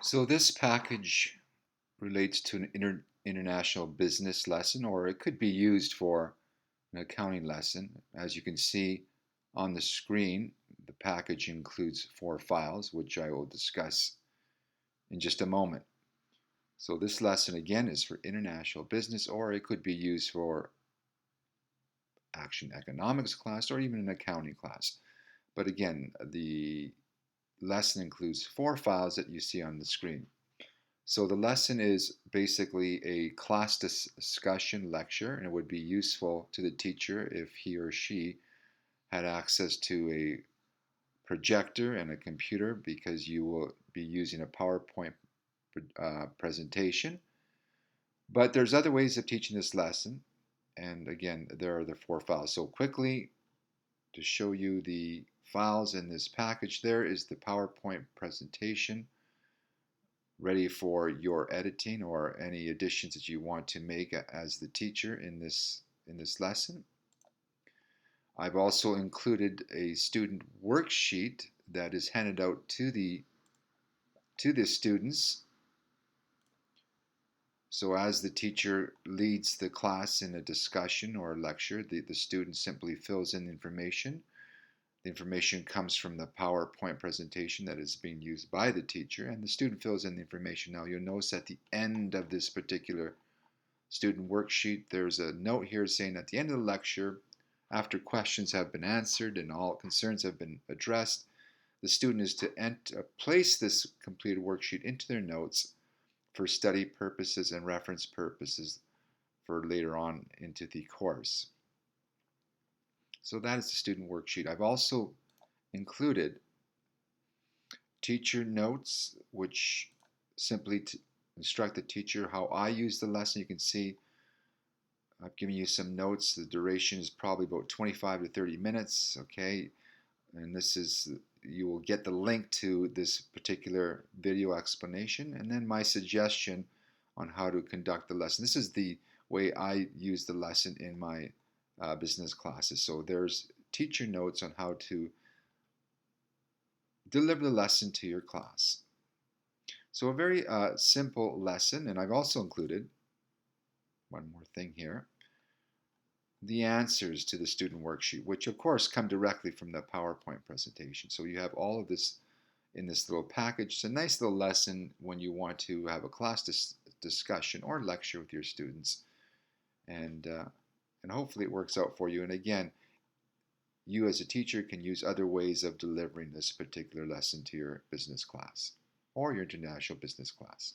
So this package relates to an international business lesson, or it could be used for an accounting lesson. As you can see on the screen, the package includes 4 files, which I will discuss in just a moment. So this lesson again is for international business, or it could be used for action economics class or even an accounting class. But again, the lesson includes 4 files that you see on the screen. So the lesson is basically a class discussion lecture, and it would be useful to the teacher if he or she had access to a projector and a computer, because you will be using a PowerPoint presentation. But there's other ways of teaching this lesson, and again, there are the 4 files. So quickly, to show you the files in this package, there is the PowerPoint presentation ready for your editing or any additions that you want to make as the teacher in this lesson. I've also included a student worksheet that is handed out to the students. So as the teacher leads the class in a discussion or a lecture, the student simply fills in the information. The information comes from the PowerPoint presentation that is being used by the teacher, and the student fills in the information. Now you'll notice at the end of this particular student worksheet, there's a note here saying at the end of the lecture, after questions have been answered and all concerns have been addressed, the student is to place this completed worksheet into their notes for study purposes and reference purposes for later on into the course. So that is the student worksheet. I've also included teacher notes, which simply instruct the teacher how I use the lesson. You can see I've given you some notes. The duration is probably about 25 to 30 minutes, okay? And this is, you will get the link to this particular video explanation, and then my suggestion on how to conduct the lesson. This is the way I use the lesson in my business classes. So there's teacher notes on how to deliver the lesson to your class. So a very simple lesson, and I've also included one more thing here, the answers to the student worksheet, which of course come directly from the PowerPoint presentation. So you have all of this in this little package. It's a nice little lesson when you want to have a class discussion or lecture with your students, and hopefully it works out for you. And again, you as a teacher can use other ways of delivering this particular lesson to your business class or your international business class.